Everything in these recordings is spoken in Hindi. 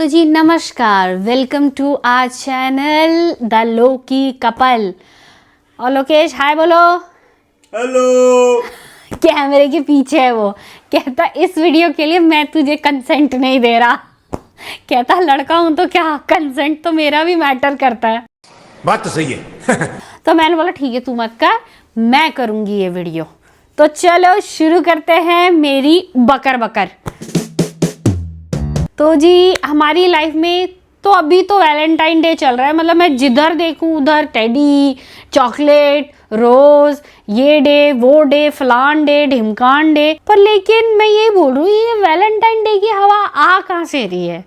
तो जी नमस्कार, welcome to our channel the Loki couple. और लोकेश हाय बोलो। हेलो। कैमरे के पीछे है वो, कहता इस वीडियो के लिए मैं तुझे कंसेंट नहीं दे रहा। कहता लड़का हूं तो क्या, कंसेंट तो मेरा भी मैटर करता है। बात तो सही है। तो मैंने बोला ठीक है तू मत कर, मैं करूंगी ये वीडियो। तो चलो शुरू करते हैं मेरी बकर बकर। तो जी हमारी लाइफ में तो अभी तो वैलेंटाइन डे चल रहा है, मतलब मैं जिधर देखूं उधर टेडी, चॉकलेट, रोज, ये डे वो डे, फलान डे, ढिमकान डे। पर लेकिन मैं ये बोल रही हूँ, ये वैलेंटाइन डे की हवा आ कहाँ से रही है,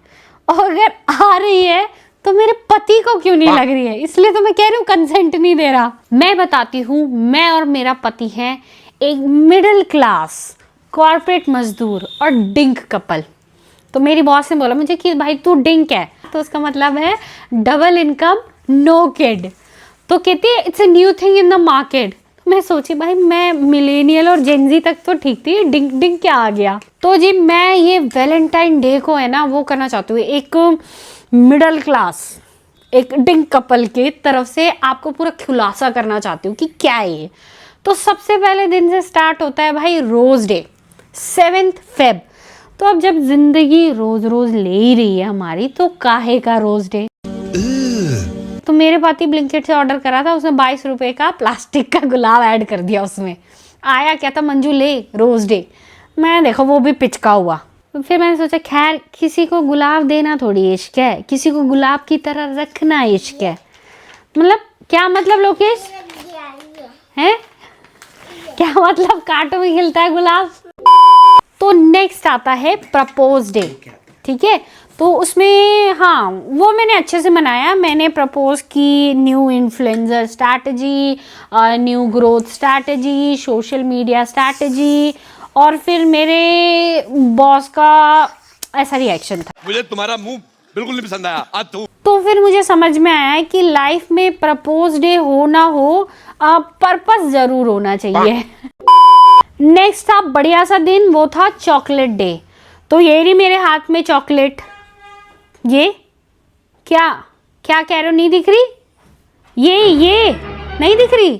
और अगर आ रही है तो मेरे पति को क्यों नहीं लग रही है। इसलिए तो मैं कह रही हूँ कंसेंट नहीं दे रहा। मैं बताती हूँ, मैं और मेरा पति है एक मिडिल क्लास कॉर्पोरेट मजदूर और डिंक कपल। तो मेरी बॉस ने बोला मुझे कि भाई तू डिंक है, तो उसका मतलब है डबल इनकम नो किड। तो कहती है it's a new thing in the market. मैं सोची भाई मैं मिलेनियल और जेनजी तक तो ठीक थी, डिंक डिंक क्या आ गया। तो जी मैं ये वैलेंटाइन डे को है ना वो करना चाहती हूँ, एक मिडिल क्लास एक डिंक कपल के तरफ से आपको पूरा खुलासा करना चाहती हूँ कि क्या है ये। तो सबसे पहले दिन से स्टार्ट होता है भाई रोज डे, 7 फेब। तो अब जब जिंदगी रोज रोज ले ही रही है हमारी, तो काहे का रोज डे। तो मेरे पति ब्लिंकिट से ऑर्डर करा था, उसने 22 रुपए का प्लास्टिक का गुलाब ऐड कर दिया उसमें। आया क्या था, मंजू ले रोज डे। मैं देखो वो भी पिचका हुआ। तो फिर मैंने सोचा खैर किसी को गुलाब देना थोड़ी इश्क है, किसी को गुलाब की तरह रखना इश्क है। मतलब क्या मतलब लोकेश है, क्या मतलब कांटों में खिलता है गुलाब। तो नेक्स्ट आता है प्रपोज डे, ठीक है। तो उसमें हाँ वो मैंने अच्छे से मनाया। मैंने प्रपोज की new influencer strategy, new growth strategy, social media strategy, और फिर मेरे बॉस का ऐसा रिएक्शन था। मुझे तुम्हारा मुंह बिल्कुल नहीं पसंद आया। तो फिर मुझे समझ में आया कि लाइफ में प्रपोज डे हो ना हो, पर्पस जरूर होना चाहिए। नेक्स्ट था बढ़िया सा दिन, वो था चॉकलेट डे। तो ये रही मेरे हाथ में चॉकलेट, ये क्या क्या कह रहे हो, नहीं दिख रही, ये नहीं दिख रही,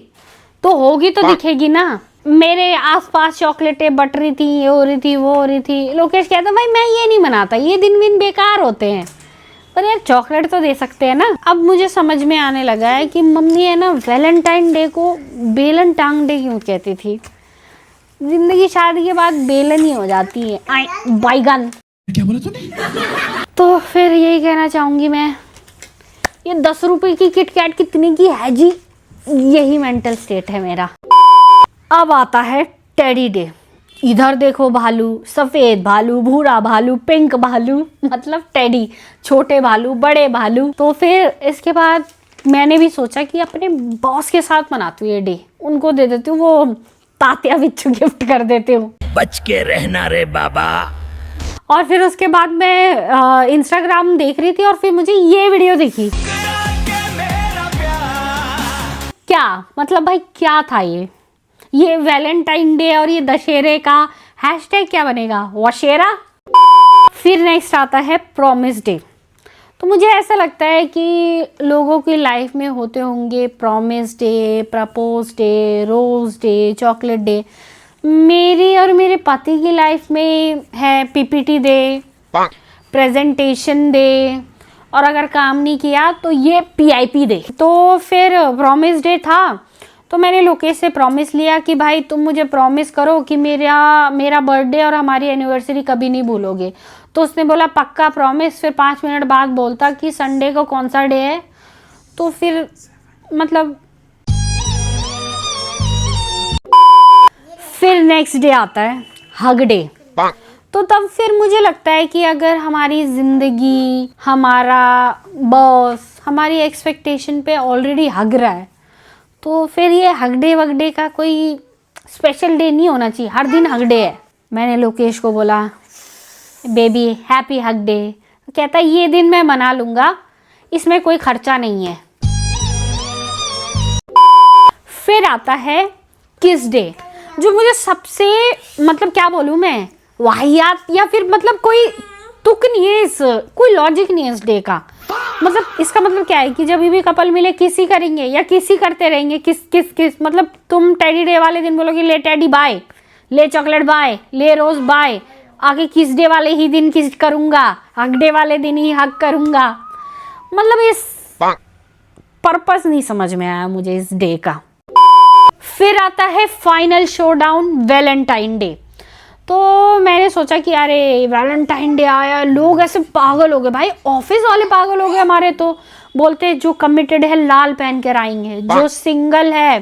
तो होगी तो दिखेगी ना। मेरे आसपास चॉकलेटें बट रही थी, ये हो रही थी वो हो रही थी। लोकेश कहता भाई मैं ये नहीं मनाता, ये दिन विन बेकार होते हैं, पर यार चॉकलेट तो दे सकते हैं ना। अब मुझे समझ में आने लगा है कि मम्मी है ना वैलेंटाइन डे को बेलन टांग डे क्यों कहती थी। जिंदगी शादी के बाद बेलन ही हो जाती है, बाईगन। क्या बोला तूने? तो फिर यही कहना चाहूंगी मैं, ये 10 रुपए की किटकैट कितने की है जी, यही मेंटल स्टेट है मेरा। अब आता है टेडी डे। इधर देखो भालू, सफेद भालू, भूरा भालू, पिंक भालू, मतलब टेडी, छोटे भालू, बड़े भालू। तो फिर इसके बाद मैंने भी सोचा कि अपने बॉस के साथ मनाती हूँ ये डे, उनको दे देती हूँ वो तात्या बिच्छू गिफ्ट कर देती हूँ। बच के रहना रे बाबा। और फिर उसके बाद मैं इंस्टाग्राम देख रही थी और फिर मुझे ये वीडियो दिखी। क्या मतलब भाई क्या था ये वैलेंटाइन डे और ये दशहरे का हैशटैग क्या बनेगा, वशेरा। फिर नेक्स्ट आता है प्रॉमिस डे। तो मुझे ऐसा लगता है कि लोगों की लाइफ में होते होंगे promise day, propose day, rose day, chocolate day. मेरी और मेरे पति की लाइफ में है पीपीटी डे, प्रेजेंटेशन डे, और अगर काम नहीं किया तो ये पीआईपी डे। तो फिर प्रॉमिस डे था, तो मैंने लोकेश से प्रॉमिस लिया कि भाई तुम मुझे प्रॉमिस करो कि मेरा बर्थडे और हमारी एनिवर्सरी कभी नहीं भूलोगे। तो उसने बोला पक्का प्रॉमिस। फिर 5 मिनट बाद बोलता कि संडे को कौन सा डे है। तो फिर मतलब फिर नेक्स्ट डे आता है हग डे। तो तब फिर मुझे लगता है कि अगर हमारी जिंदगी, हमारा बॉस हमारी एक्सपेक्टेशन पे ऑलरेडी हग रहा है, तो फिर ये हग डे वगडे का कोई स्पेशल डे नहीं होना चाहिए, हर दिन हग डे है। मैंने लोकेश को बोला बेबी हैप्पी हग डे। कहता ये दिन मैं मना लूंगा, इसमें कोई खर्चा नहीं है। फिर आता है किस डे, जो मुझे सबसे मतलब क्या बोलूं मैं, वाहियात या फिर मतलब कोई तुक नहीं है, इस कोई लॉजिक नहीं है इस डे का। मतलब इसका मतलब क्या है कि जब भी कपल मिले किसी करेंगे या किसी करते रहेंगे, किस किस किस। मतलब तुम टेडी डे वाले दिन बोलोगे ले टेडी बाय, ले चॉकलेट बाय, ले रोज बाय, आगे किस डे वाले ही दिन किस करूंगा, हक डे वाले दिन ही हक करूंगा। मतलब इस पर्पस नहीं समझ में आया मुझे इस डे का। फिर आता है फाइनल शोडाउन, वैलेंटाइन डे। तो मैंने सोचा कि अरे वैलेंटाइन डे आया, लोग ऐसे पागल हो गए भाई, ऑफिस वाले पागल हो गए हमारे। तो बोलते जो कमिटेड है लाल पहन कर आएंगे, जो सिंगल है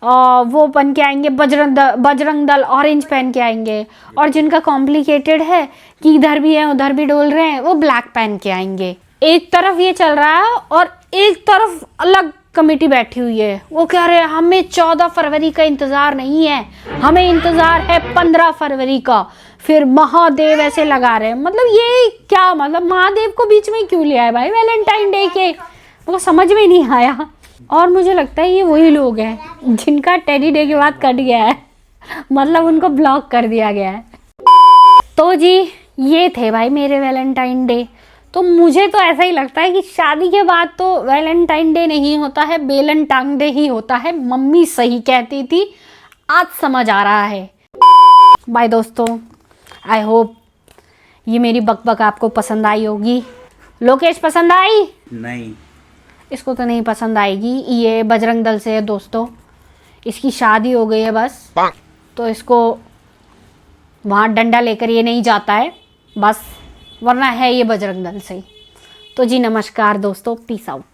वो पहन के आएंगे बजरंग दल ऑरेंज पहन के आएंगे, और जिनका कॉम्प्लिकेटेड है कि इधर भी है उधर भी डोल रहे हैं वो ब्लैक पहन के आएंगे। एक तरफ ये चल रहा है और एक तरफ अलग कमेटी बैठी हुई है, वो कह रहे हैं हमें 14 फरवरी का इंतजार नहीं है, हमें इंतजार है 15 फरवरी का। फिर महादेव ऐसे लगा रहे हैं। मतलब ये क्या, मतलब महादेव को बीच में क्यों ले आए भाई वैलेंटाइन डे के, वो समझ में नहीं आया। और मुझे लगता है ये वही लोग हैं जिनका टेडी डे के बाद कट गया है, मतलब उनको ब्लॉक कर दिया गया है। तो जी ये थे भाई मेरे वैलेंटाइन डे। तो मुझे तो ऐसा ही लगता है कि शादी के बाद तो वैलेंटाइन डे नहीं होता है, बेलनटांग डे ही होता है। मम्मी सही कहती थी, आज समझ आ रहा है। बाय दोस्तों, आई होप ये मेरी बकबक आपको पसंद आई होगी। लोकेश पसंद आई? नहीं, इसको तो नहीं पसंद आएगी, ये बजरंग दल से है दोस्तों, इसकी शादी हो गई है बस, तो इसको वहाँ डंडा लेकर ये नहीं जाता है बस, वरना है ये बजरंग दल से। तो जी नमस्कार दोस्तों, पीस आउट।